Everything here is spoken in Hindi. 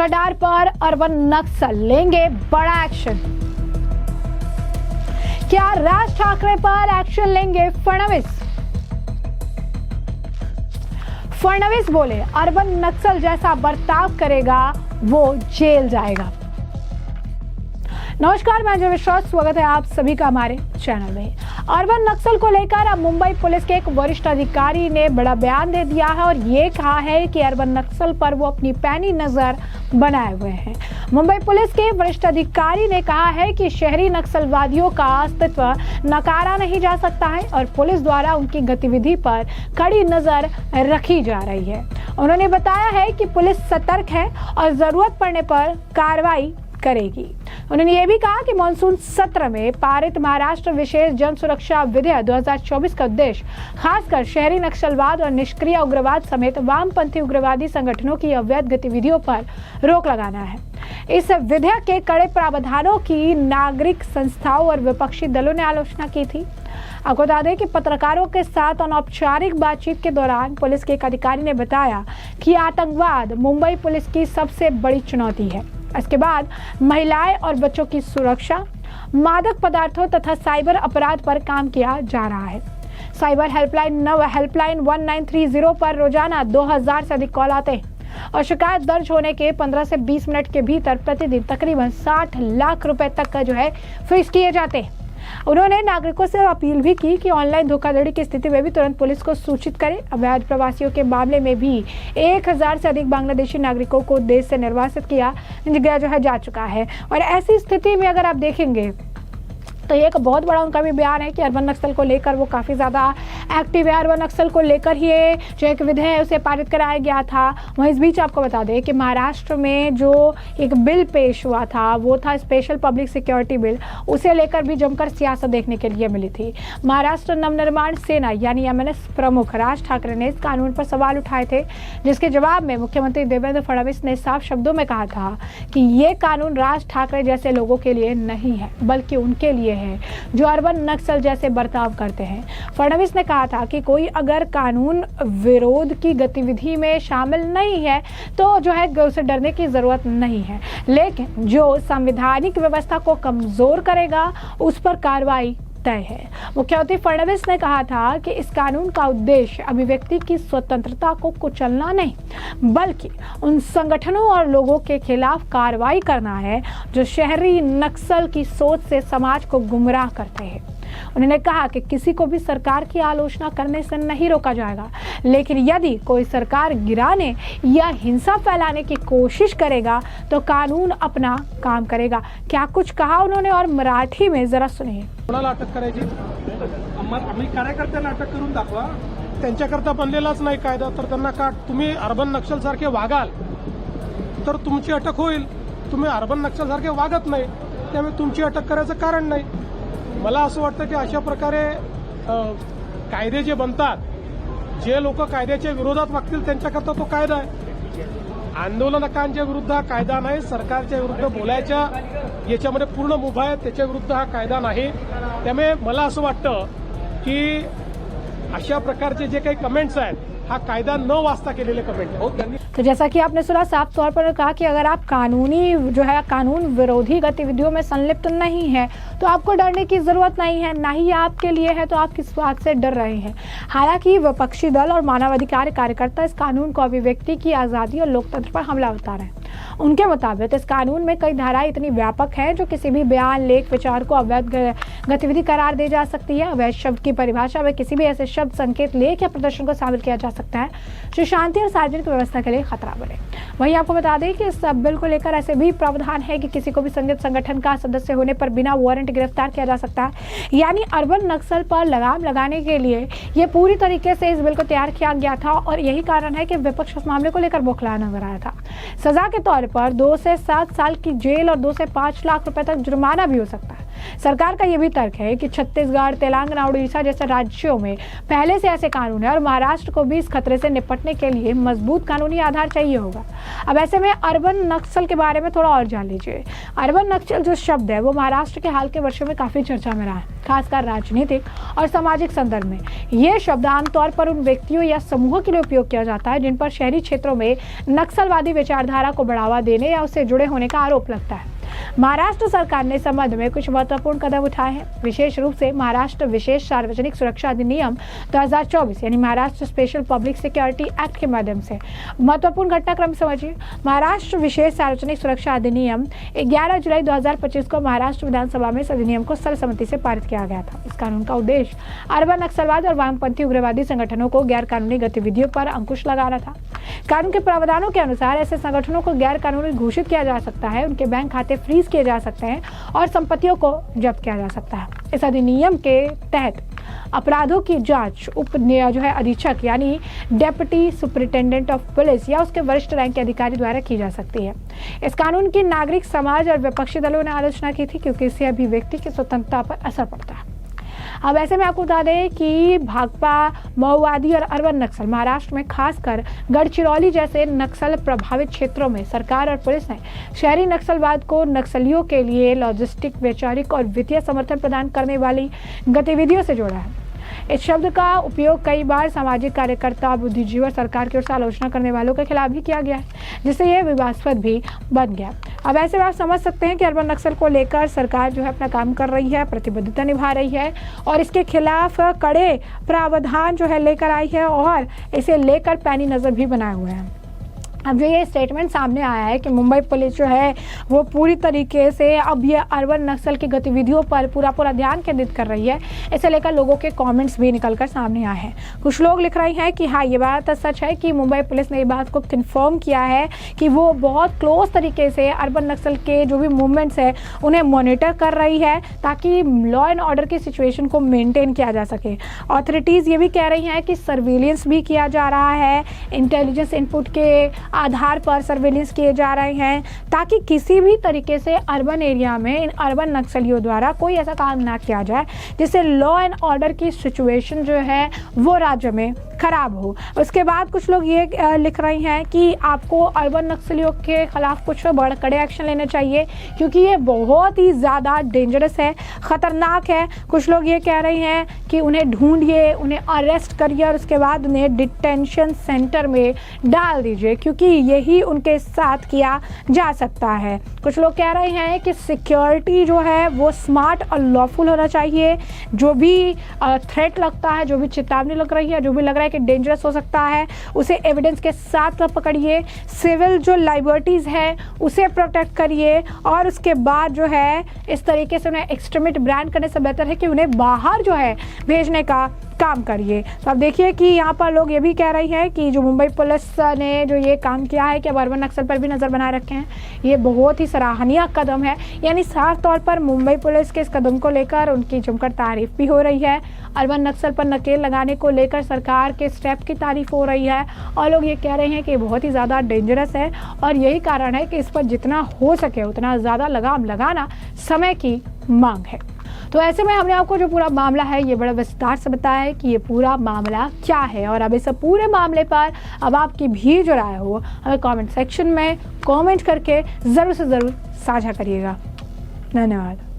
रडार पर अर्बन नक्सल लेंगे बड़ा एक्शन। क्या राज ठाकरे पर एक्शन लेंगे फडणवीस? फडणवीस बोले अर्बन नक्सल जैसा बर्ताव करेगा वो जेल जाएगा। नमस्कार, मैं अजय विश्वास, स्वागत है आप सभी का हमारे चैनल में। अर्बन नक्सल को लेकर अब मुंबई पुलिस के एक वरिष्ठ अधिकारी ने बड़ा बयान दे दिया है और ये कहा है कि अर्बन नक्सल पर वो अपनी पैनी नजर बनाए हुए हैं। मुंबई पुलिस के वरिष्ठ अधिकारी ने कहा है कि शहरी नक्सलवादियों का अस्तित्व नकारा नहीं जा सकता है और पुलिस द्वारा उनकी गतिविधि पर कड़ी नजर रखी जा रही है। उन्होंने बताया है कि पुलिस सतर्क है और जरूरत पड़ने पर कार्रवाई करेगी। उन्होंने ये भी कहा कि मॉनसून सत्र में पारित महाराष्ट्र विशेष जन सुरक्षा विधेयक 2024 का उद्देश्य खासकर शहरी नक्सलवाद और निष्क्रिय उग्रवाद समेत वामपंथी उग्रवादी संगठनों की अवैध गतिविधियों पर रोक लगाना है। इस विधेयक के कड़े प्रावधानों की नागरिक संस्थाओं और विपक्षी दलों ने आलोचना की थी। आपको बता दें कि पत्रकारों के साथ अनौपचारिक बातचीत के दौरान पुलिस के एक अधिकारी ने बताया कि आतंकवाद मुंबई पुलिस की सबसे बड़ी चुनौती है। इसके बाद महिलाएं और बच्चों की सुरक्षा, मादक पदार्थों तथा साइबर अपराध पर काम किया जा रहा है। साइबर हेल्पलाइन 1930 पर रोजाना 2000 से अधिक कॉल आते हैं और शिकायत दर्ज होने के 15 से 20 मिनट के भीतर प्रतिदिन तकरीबन 60 लाख रुपए तक का फ्रीज किए जाते हैं। उन्होंने नागरिकों से अपील भी की कि ऑनलाइन धोखाधड़ी की स्थिति में भी तुरंत पुलिस को सूचित करें। अवैध प्रवासियों के मामले में भी 1000 से अधिक बांग्लादेशी नागरिकों को देश से निर्वासित किया जा चुका है। और ऐसी स्थिति में अगर आप देखेंगे तो एक बहुत बड़ा उनका भी बयान है कि अर्बन नक्सल को लेकर वो काफ़ी ज़्यादा एक्टिव है। अर्बन नक्सल को लेकर ही जो एक विधेयक है उसे पारित कराया गया था। वहीं इस बीच आपको बता दें कि महाराष्ट्र में जो एक बिल पेश हुआ था वो था स्पेशल पब्लिक सिक्योरिटी बिल। उसे लेकर भी जमकर सियासत देखने के लिए मिली थी। महाराष्ट्र नवनिर्माण सेना यानी MNS प्रमुख राज ठाकरे ने इस कानून पर सवाल उठाए थे, जिसके जवाब में मुख्यमंत्री देवेंद्र फडणवीस ने साफ शब्दों में कहा था कि ये कानून राज ठाकरे जैसे लोगों के लिए नहीं है बल्कि उनके लिए है जो अर्बन नक्सल जैसे बर्ताव करते हैं। फडणवीस ने कहा था कि कोई अगर कानून विरोध की गतिविधि में शामिल नहीं है तो उसे डरने की जरूरत नहीं है, लेकिन जो संवैधानिक व्यवस्था को कमजोर करेगा उस पर कार्रवाई तय है। मुख्यमंत्री फडणवीस ने कहा था कि इस कानून का उद्देश्य अभिव्यक्ति की स्वतंत्रता को कुचलना नहीं बल्कि उन संगठनों और लोगों के खिलाफ कार्रवाई करना है जो शहरी नक्सल की सोच से समाज को गुमराह करते हैं। उन्होंने कहा कि किसी को भी सरकार की आलोचना करने से नहीं रोका जाएगा, लेकिन यदि कोई सरकार गिराने या हिंसा फैलाने की कोशिश करेगा तो कानून अपना काम करेगा। क्या कुछ कहा उन्होंने और मराठी में जरा सुनिए। कोणाला अटक करायची? आम्ही कार्यकर्त्यांना अटक करून दाखवा, त्यांच्याकरता बनलेलाच नाही कायदा, तर त्यांना का तुम्ही अर्बन नक्षल सारखे वागाल तर तुमची अटक होईल। तुम्ही अर्बन नक्षल सारखे वागत नाही त्यामुळे तुमची अटक करायचं कारण नाही। मला असं वाटतं की अशा प्रकारे कायदे जे बनतात, जे लोक कायद्याच्या विरोधात वागतील त्यांच्याकरता तो कायदा आहे। आंदोलनकांच्या विरुद्ध हा कायदा नाही, सरकारच्या विरुद्ध बोलायच्या याच्यामध्ये पूर्ण मुभा आहे, त्याच्या विरुद्ध हा कायदा नाही। त्यामुळे मला असं वाटतं की अशा प्रकारचे जे काही कमेंट्स आहेत हा कायदा न वाचता केलेले कमेंट आहेत। तो जैसा कि आपने सुना, साफ तौर पर कहा कि अगर आप कानून विरोधी गतिविधियों में संलिप्त नहीं है तो आपको डरने की जरूरत नहीं है, ना ही आपके लिए है तो आप किस बात से डर रहे हैं। हालांकि विपक्षी दल और मानवाधिकार कार्यकर्ता इस कानून को अभिव्यक्ति की आज़ादी और लोकतंत्र पर हमला बता रहे हैं। उनके मुताबिक इस कानून में कई धाराएं इतनी व्यापक हैं जो किसी भी बयान, लेख, विचार को अवैध गतिविधि करार दे जा सकती है। अवैध शब्द की परिभाषा में किसी भी ऐसे शब्द, संकेत, लेख या प्रदर्शन को शामिल किया जा सकता है जो शांति और सार्वजनिक व्यवस्था के लिए खतरा बने। वहीं आपको बता दें कि इस बिल को लेकर ऐसे भी प्रावधान है कि किसी को भी संगठन का सदस्य होने पर बिना वारंट गिरफ्तार किया जा सकता है। यानी अर्बन नक्सल पर लगाम लगाने के लिए ये पूरी तरीके से इस बिल को तैयार किया गया था और यही कारण है कि विपक्ष उस मामले को लेकर बौखलाया नजर आया था। सजा के तौर पर 2 से 7 साल की जेल और 2 से 5 लाख रुपए तक जुर्माना भी हो सकता है। सरकार का ये भी तर्क है कि छत्तीसगढ़, तेलंगाना, उड़ीसा जैसे राज्यों में पहले से ऐसे कानून है और महाराष्ट्र को भी इस खतरे से निपटने के लिए मजबूत कानूनी आधार चाहिए होगा। अब ऐसे में अर्बन नक्सल के बारे में थोड़ा और जान लीजिए। अर्बन नक्सल जो शब्द है वो महाराष्ट्र के हाल के वर्षों में काफी चर्चा में रहा है, खासकर राजनीतिक और सामाजिक संदर्भ में। यह शब्द आमतौर पर उन व्यक्तियों या समूहों के लिए उपयोग किया जाता है जिन पर शहरी क्षेत्रों में नक्सलवादी विचारधारा को बढ़ावा देने या उससे जुड़े होने का आरोप लगता है। महाराष्ट्र सरकार ने इस संबंध में कुछ महत्वपूर्ण कदम उठाए हैं। विशेष रूप से महाराष्ट्र विशेष सार्वजनिक सुरक्षा अधिनियम 2024 यानी Maharashtra special public security act के माध्यम से महत्वपूर्ण घटनाक्रम समझिए। महाराष्ट्र विशेष सार्वजनिक सुरक्षा अधिनियम 11 जुलाई 2025 को महाराष्ट्र विधानसभा में इस अधिनियम को सर्वसम्मति से पारित किया गया था। इस कानून का उद्देश्य अर्बन नक्सलवाद और वामपंथी उग्रवादी संगठनों को गैर कानूनी गतिविधियों पर अंकुश लगाना था। कानून के प्रावधानों के अनुसार ऐसे संगठनों को गैर कानूनी घोषित किया जा सकता है, उनके बैंक खाते फ्रीज किए जा सकते हैं और संपत्तियों को जब्त किया जा सकता है। इस अधिनियम के तहत अपराधों की जांच अधीक्षक यानी डेप्यूटी सुपरिटेंडेंट ऑफ पुलिस या उसके वरिष्ठ रैंक के अधिकारी द्वारा की जा सकती है। इस कानून की नागरिक समाज और विपक्षी दलों ने आलोचना की थी क्योंकि इससे अभिव्यक्ति की स्वतंत्रता पर असर पड़ता है। अब ऐसे में आपको बता दें कि भाकपा, माओवादी और अर्बन नक्सल महाराष्ट्र में खासकर गढ़चिरौली जैसे नक्सल प्रभावित क्षेत्रों में सरकार और पुलिस ने शहरी नक्सलवाद को नक्सलियों के लिए लॉजिस्टिक, वैचारिक और वित्तीय समर्थन प्रदान करने वाली गतिविधियों से जोड़ा है। इस शब्द का उपयोग कई बार सामाजिक कार्यकर्ता, बुद्धिजीवी और सरकार की ओर से आलोचना करने वालों के खिलाफ भी किया गया है, जिससे यह विवादास्पद भी बन गया। अब ऐसे में आप समझ सकते हैं कि अर्बन नक्सल को लेकर सरकार अपना काम कर रही है, प्रतिबद्धता निभा रही है और इसके खिलाफ कड़े प्रावधान लेकर आई है और इसे लेकर पैनी नज़र भी बनाए हुए हैं। अब जो ये स्टेटमेंट सामने आया है कि मुंबई पुलिस वो पूरी तरीके से अब ये अर्बन नक्सल की गतिविधियों पर पूरा ध्यान केंद्रित कर रही है, इसे लेकर लोगों के कमेंट्स भी निकलकर सामने आए हैं। कुछ लोग लिख रहे हैं कि हाँ, ये बात सच है कि मुंबई पुलिस ने ये बात को कंफर्म किया है कि वो बहुत क्लोज तरीके से अर्बन नक्सल के जो भी मूवमेंट्स है उन्हें मॉनिटर कर रही है ताकि लॉ एंड ऑर्डर की सिचुएशन को मेनटेन किया जा सके। अथॉरिटीज़ ये भी कह रही हैं कि सर्विलेंस भी किया जा रहा है, इंटेलिजेंस इनपुट के आधार पर सर्विलेंस किए जा रहे हैं ताकि किसी भी तरीके से अर्बन एरिया में इन अर्बन नक्सलियों द्वारा कोई ऐसा काम ना किया जाए जिससे लॉ एंड ऑर्डर की सिचुएशन वो राज्य में खराब हो। उसके बाद कुछ लोग ये लिख रहे हैं कि आपको अर्बन नक्सलियों के खिलाफ कुछ बड़े कड़े एक्शन लेने चाहिए क्योंकि ये बहुत ही ज़्यादा डेंजरस है, ख़तरनाक है। कुछ लोग ये कह रहे हैं कि उन्हें ढूंढिए, उन्हें अरेस्ट करिए और उसके बाद उन्हें डिटेंशन सेंटर में डाल दीजिए क्योंकि यही उनके साथ किया जा सकता है। कुछ लोग कह रहे हैं कि सिक्योरिटी वो स्मार्ट और लॉफुल होना चाहिए। जो भी थ्रेट लगता है, जो भी चेतावनी लग रही है, जो भी लग रहा है कि डेंजरस हो सकता है, उसे एविडेंस के साथ पकड़िए। सिविल जो लिबर्टीज़ है उसे प्रोटेक्ट करिए और उसके बाद इस तरीके से उन्हें एक्सट्रीमिस्ट ब्रांड करने से बेहतर है कि उन्हें बाहर भेजने का काम करिए। तो अब देखिए कि यहाँ पर लोग ये भी कह रही हैं कि जो मुंबई पुलिस ने जो ये काम किया है कि अब अर्बन नक्सल पर भी नज़र बनाए रखे हैं, ये बहुत ही सराहनीय कदम है। यानी साफ तौर पर मुंबई पुलिस के इस कदम को लेकर उनकी जमकर तारीफ भी हो रही है। अर्बन नक्सल पर नकेल लगाने को लेकर सरकार के स्टेप की तारीफ हो रही है और लोग ये कह रहे हैं कि बहुत ही ज़्यादा डेंजरस है और यही कारण है कि इस पर जितना हो सके उतना ज़्यादा लगाम लगाना समय की मांग है। तो ऐसे में हमने आपको जो पूरा मामला है ये बड़ा विस्तार से बताया है कि ये पूरा मामला क्या है और अब इस पूरे मामले पर अब आपकी भी जो राय हो हमें कमेंट सेक्शन में कमेंट करके ज़रूर से ज़रूर साझा करिएगा। धन्यवाद।